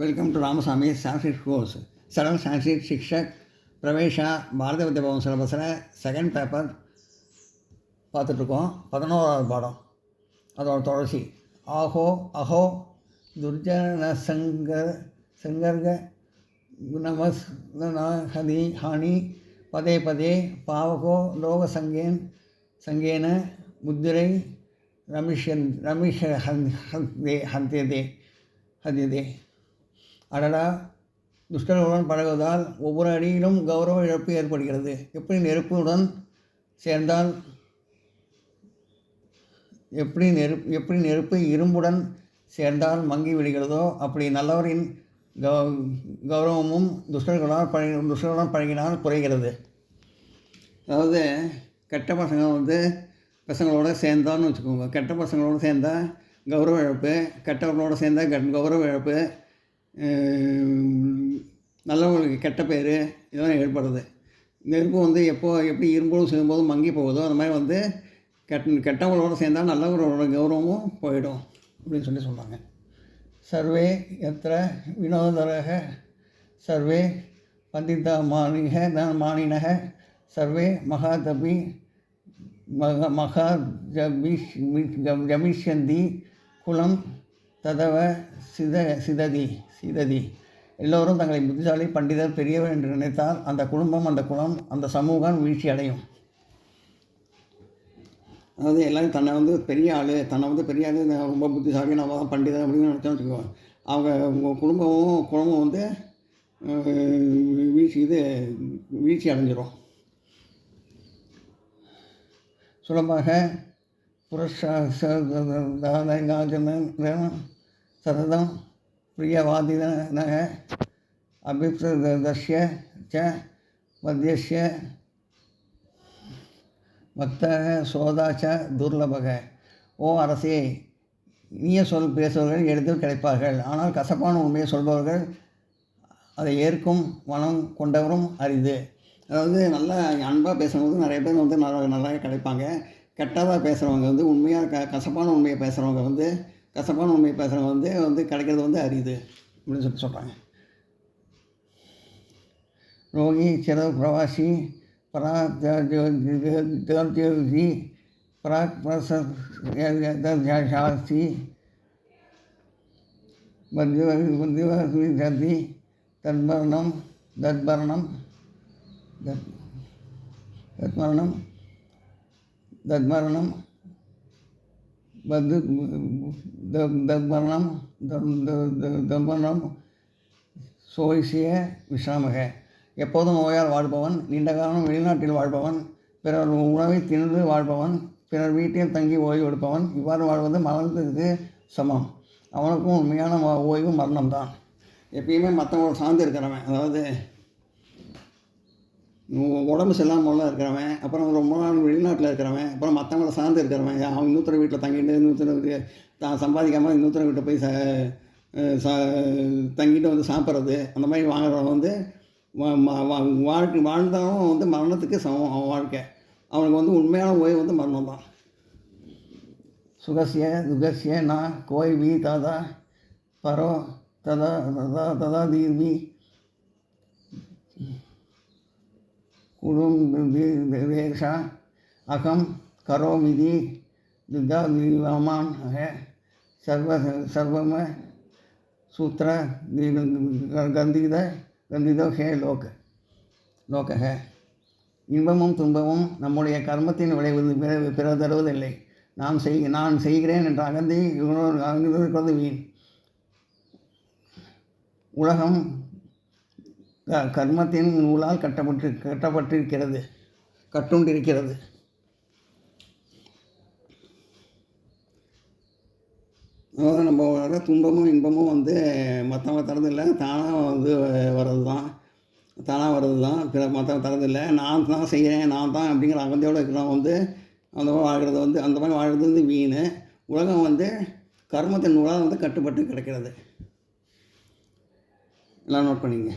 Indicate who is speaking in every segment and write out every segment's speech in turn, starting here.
Speaker 1: Welcome to Ramasamy Sanskrit course. Saral Sanskrit Shikshak Pravesha Bharata Vidya Bhavan சிலபஸில் second paper பார்த்துட்ருக்கோம். 11வது பாடம், அதோட தொடர்ச்சி. ஆஹோ அஹோ துர்ஜன சங்கர்க குணமஸ் ஹதி ஹானி பதே பதே பாவகோ லோக சங்கேன முத்திரை ரமிஷ ஹந்தியதே. அடடா, துஷ்டர்களுடன் பழகுவதால் ஒவ்வொரு அடியிலும் கௌரவ இழப்பு ஏற்படுகிறது. எப்படி நெருப்பு இரும்புடன் சேர்ந்தால் மங்கி விடுகிறதோ, அப்படி நல்லவரின் கௌரவமும் துஷ்டர்களுடன் பழகினால் குறைகிறது. அதாவது கெட்ட பசங்களோட சேர்ந்தான்னு வச்சுக்கோங்க. கெட்ட பசங்களோடு சேர்ந்தால் கௌரவ இழப்பு, கெட்டவர்களோடு சேர்ந்தால் கௌரவ இழப்பு, நல்லவங்களுக்கு கெட்ட பேர், இதெல்லாம் ஏற்படுது. நெருப்பு எப்படி இரும்போது சேரும்போது மங்கி போகுதோ, அந்த மாதிரி கெட்டவங்களோடு சேர்ந்தால் நல்லவர்களோட கௌரவமும் போயிடும் அப்படின்னு சொல்கிறாங்க. சர்வே எத்திர வினோதரக சர்வே பண்டித மானினக சர்வே மகாதபி ஜமிஷ்யந்தி குலம் ததவ சிததி. எல்லோரும் தங்களை புத்திசாலி, பண்டிதர், பெரியவர் என்று நினைத்தால் அந்த குடும்பம், அந்த குலம், அந்த சமூகம் வீழ்ச்சி அடையும். அதாவது எல்லோரும் தன்னை பெரிய ஆள், பெரிய ஆள், ரொம்ப புத்திசாலி, நம்ம தான் பண்டிதர் அப்படின்னு நினச்சோன்னு வச்சுக்குவோம். அவங்க குடும்பம் வீழ்ச்சி அடைஞ்சிரும். சுலபமாக சததம் பிரியவாதினக அபிப்ரதஸ்ய ச மத்தியஸ்ய பக்தக சோதாச்ச துர்லபக. ஓ அரசே, இனிய சொல் பேசுபவர்கள் எளிதில் கிடைப்பார்கள். ஆனால் கசப்பான உண்மையை சொல்பவர்கள் அதை ஏற்கும் மனம் கொண்டவரும் அரிது. அதாவது நல்லா அன்பாக பேசுகிறவங்க நிறைய பேர் நல்லா கிடைப்பாங்க. கெட்டதாக பேசுகிறவங்க உண்மையாக கசப்பான உண்மையை பேசுகிறவங்க கிடைக்கிறது அரிது அப்படின்னு சொல்கிறாங்க. ரோகி சிற பிரவாசி பராஜி பராக்சி பத்யதி தத்மரணம் சோய்சிய விஸ்ராமக. எப்போதும் நோயால் வாழ்பவன், நீண்ட காலம் வெளிநாட்டில் வாழ்பவன், பிறர் உணவை தின்று வாழ்பவன், பிறர் வீட்டில் தங்கி ஓய்வு எடுப்பவன், இவ்வாறு வாழ்வது மரணத்துக்கு சமம். அவனுக்கும் உண்மையான ஓய்வு மரணம்தான். எப்பயுமே மற்றவங்களோட சார்ந்து இருக்கிறவன், அதாவது உடம்பு சரியில்லாமல் இருக்கிறவன், அப்புறம் ரொம்ப நாள் வெளிநாட்டில் இருக்கிறவன், அப்புறம் மற்றவங்கள சார்ந்து இருக்கிறவன், அவன் இன்னொருத்தர வீட்டில் தங்கிட்டு இன்னொருத்தர தான் சம்பாதிக்காமல் இன்னொருத்தர வீட்டை போய் தங்கிட்டு சாப்பிட்றது, அந்த மாதிரி வாங்குறவன் வாழ்ந்தாலும் மரணத்துக்கு சமம் அவன் வாழ்க்கை. அவனுக்கு உண்மையான ஓய்வு மரணம் தான். சுகசிய துகசிய நா கோய் வி தாதா பரோ ததா ததா ததா தீர்வி குடும்பேஷா அகம் கரோமிதி துதாமான் சர்வம சூத்திர கந்திதோ ஹே லோக. இன்பமும் துன்பமும் நம்முடைய கர்மத்தின் விளைவது, பிறர் தருவதில்லை. நான் செய்கிறேன் என்ற அகந்தை வீண். உலகம் கர்மத்தின் நூலால் கட்டுண்டிருக்கிறது. அதாவது நம்மளோட துன்பமும் இன்பமும் மற்றவங்க தரதில்லை, தானாக வர்றது தான். மற்றவங்க தரதில்லை. நான் தான் செய்கிறேன், நான் தான் அப்படிங்கிற அகந்தையோடு இருக்கிறவங்க அந்த மாதிரி வாழ்கிறது வீண். உலகம் கர்மத்தின் நூலால் கட்டுப்பட்டு கிடக்கிறது. எல்லாம் நோட் பண்ணிங்க.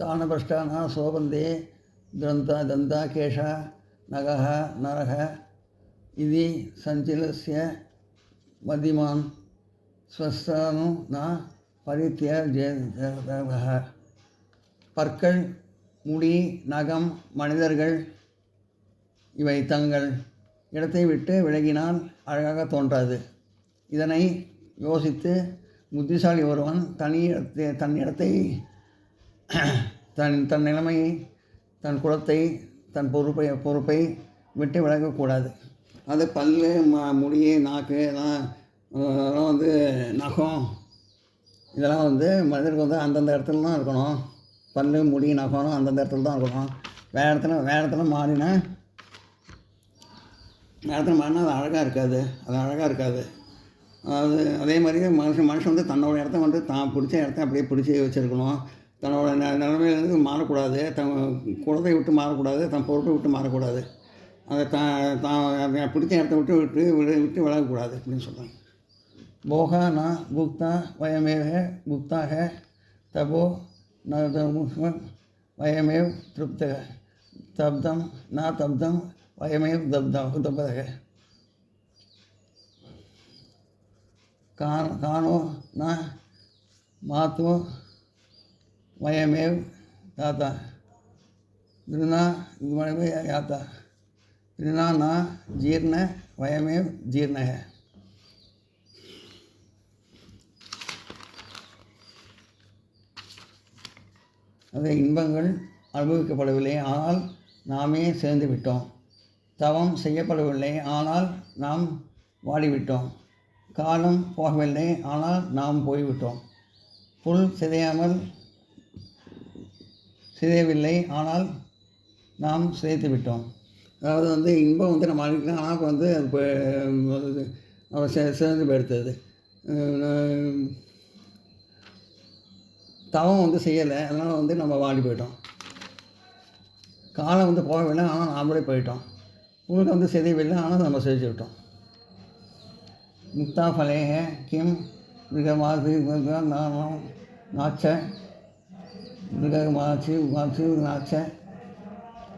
Speaker 1: स्थानभ्रष्टा न शोभन्ते दन्ता केशा नगः नरः इति सञ्चिलस्य मतिमान् ஸ்வஸ்தானு ந பரித்யஜ்யதவஹ. பற்கள், முடி, நகம், மனிதர்கள் இவை தங்கள் இடத்தை விட்டு விலகினால் அழகாக தோன்றாது. இதனை யோசித்து புத்திசாலி ஒருவன் தன் இடத்தை, தன் நிலைமையை, தன் குலத்தை, தன் பொறுப்பை விட்டு விலகக்கூடாது. அது பல், முடி, நாக்கு, அதெல்லாம் நகம், இதெல்லாம் மனிதருக்கு அந்தந்த இடத்துல தான் இருக்கணும். பல், முடி, நகம் அந்தந்த இடத்துல தான் இருக்கணும். வேறு இடத்துல மாறினா அது அழகாக இருக்காது. அதே மாதிரி மனுஷன் தன்னோட இடத்த தான் பிடிச்ச இடத்த அப்படியே பிடிச்சி வச்சுருக்கணும். தன்னோட நிலைமையிலேருந்து மாறக்கூடாது. தன் குலத்தை விட்டு மாறக்கூடாது. தன் பொறுப்பை விட்டு மாறக்கூடாது. அதை தான் பிடிச்ச இடத்த விட்டு விலகக்கூடாது அப்படின்னு சொல்கிறாங்க. போகா ந புக்தா வயமேவ புக்தாக தபோ ந வயமேவ் திருப்தக தப்தம் ந தப்தம் வயமேவ் தப்தக கானோ ந மாத்தோ வயமேவ் தாத்தா திருநா யாத்தா திருநா ந ஜீர்ண வயமேவ் ஜீர்ணக. அதை இன்பங்கள் அனுபவிக்கப்படவில்லை, ஆனால் நாமே சேர்ந்து விட்டோம். தவம் செய்யப்படவில்லை, ஆனால் நாம் வாடிவிட்டோம். காலம் போகவில்லை, ஆனால் நாம் போய்விட்டோம். புல் சிதையவில்லை, ஆனால் நாம் சிதைத்து விட்டோம். அதாவது இன்பம் நம்ம அழிக்கலாம், ஆனால் இப்போ சிறந்து போயிடுத்தது. தவம் செய்யலை, அதனால் நம்ம வாடி போயிட்டோம். காலம் போகவில்லை, ஆனால் நாமளே போயிட்டோம். புழுக்க சிதையவில்லை, ஆனால் நம்ம சிதைச்சு விட்டோம். முக்தா ஃபலேக கிம் மிருகமாசி நாச்ச மிருகமாசி நாச்ச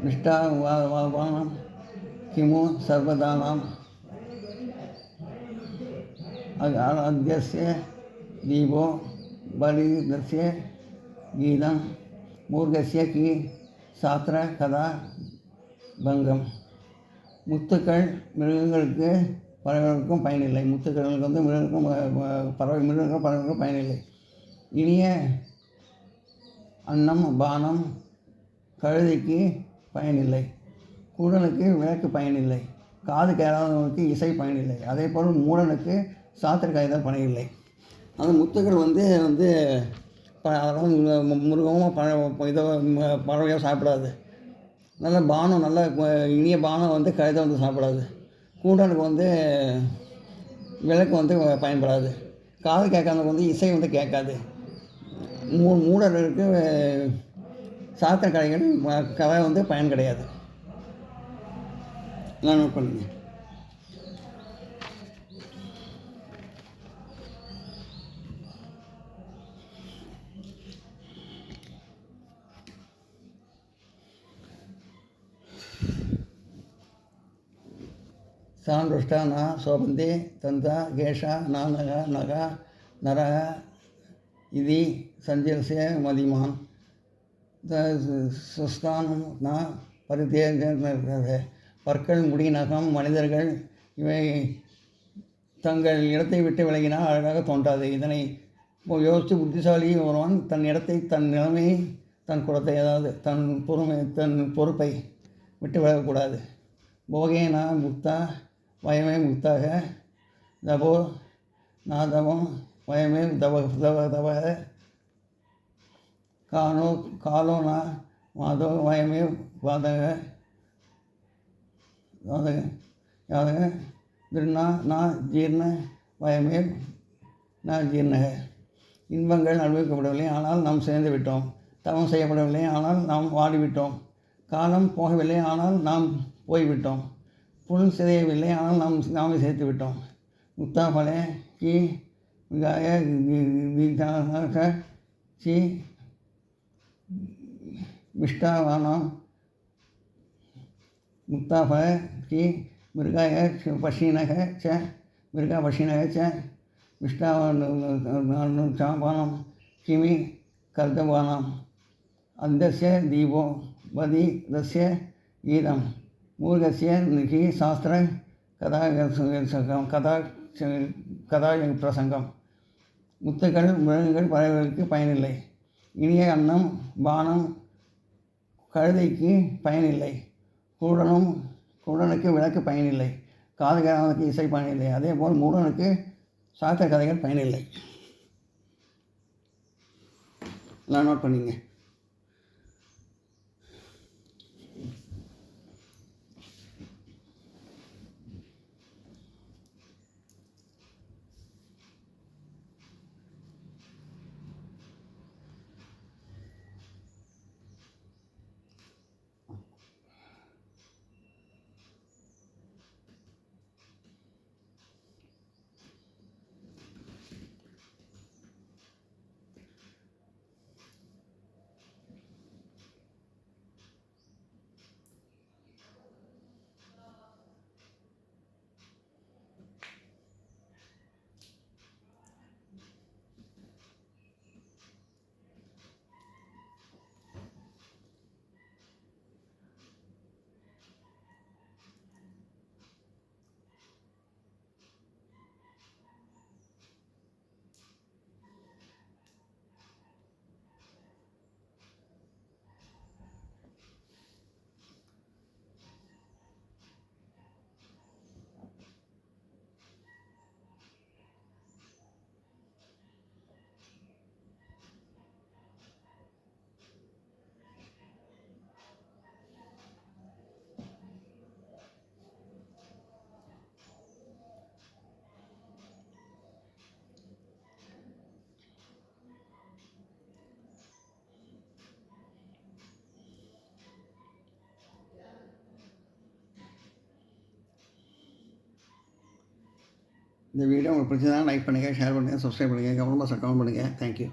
Speaker 1: நிஷ்டா வானம் கிமு சர்வதானாம் அத்யஸ்ய தீபோ பலிதஸ்ய கீதம் மூர்கஸ்ய கி சாத்திர கதா பங்கம். முத்துக்கள் மிருகங்களுக்கு பறவைகளுக்கும் பயனில்லை. முத்துக்களுக்கு மிருகங்களுக்கும் பயனில்லை. இனிய அன்னம் பானம் கழுதைக்கு பயனில்லை. குருடனுக்கு விளக்கு பயனில்லை. காது கேளாதவனுக்கு இசை பயனில்லை. அதே போல் மூடனுக்கு சாத்திர காய்தல் பயனில்லை. அந்த முத்துக்கள் அதாவது மிருகமும் பறவையோ சாப்பிடாது. நல்ல பானம், நல்ல இனிய பானம் கழுதை சாப்பிடாது. கூடனுக்கு விளக்கு பயன்படாது. காது கேட்காதவங்க இசை கேட்காது. மூடர்களுக்கு சாத்திர கதை பயன் கிடையாது. எல்லாம் நோட் பண்ணுங்க. சான்ருஷ்டா ந சோபந்தே தந்தா கேஷா நகா நரக இதி சஞ்சல்சிய மதிமான் சுஸ்தானம் ந பரித்தேஜ. பற்கள், முடி, நகம், மனிதர்கள் இவை தங்கள் இடத்தை விட்டு விலகினால் அழகாக தோன்றாது. இதனை யோசித்து புத்திசாலி ஒருவன் தன் இடத்தை, தன் நிலைமையை, தன் குலத்தை, அதாவது தன் பொறுப்பை விட்டு விலகக்கூடாது. போகேனா முக்தா வயமே முக்தாக தபோ நாதவம் வயமே தவ காலோ ந மாதோ வயமே வாதக யாதக திருநா ந ஜீர்ண வயமே ந ஜீர்ணக. இன்பங்கள் அனுபவிக்கப்படவில்லை, ஆனால் நாம் சேர்ந்து விட்டோம். தவம் செய்யப்படவில்லை, ஆனால் நாம் வாடிவிட்டோம். காலம் போகவில்லை, ஆனால் நாம் போய்விட்டோம். புல் சிதையவில்லை, ஆனால் நாமே சேர்த்து விட்டோம். முக்தா பலே கி மிகாய சி மிஷ்டாவானாம் முக்தாபக கி மிருகாய பஷீனக ச மிருகாபஷீனக ச மிஷ்டாவானம் கிமி கர்தவானாம் அந்தஸ்ய தீபோ வதி தஸ்ய கீதம் மூர்கஸ்ய நிகி சாஸ்திர கதா கதா கதா பிரசங்கம். முத்துக்கள் விலங்குகள் பறவைகளுக்கு பயனில்லை. இனிய அன்னம் பானம் கழுதைக்கு பயனில்லை. குருடனுக்கு விளக்கு பயனில்லை. காதுகாரனுக்கு இசை பயனில்லை. அதேபோல் மூடனுக்கு சாஸ்திர கதைகள் பயனில்லை. எல்லாம் நோட் பண்ணிங்க. இந்த வீடியோ உங்களுக்கு பிடிச்சதா லைக் பண்ணுங்கள், ஷேர் பண்ணுங்கள், சப்ஸ்கிரைப் பண்ணுங்கள், கமெண்ட் பாக்ஸில் கமெண்ட் பண்ணுங்கள். தேங்க்யூ.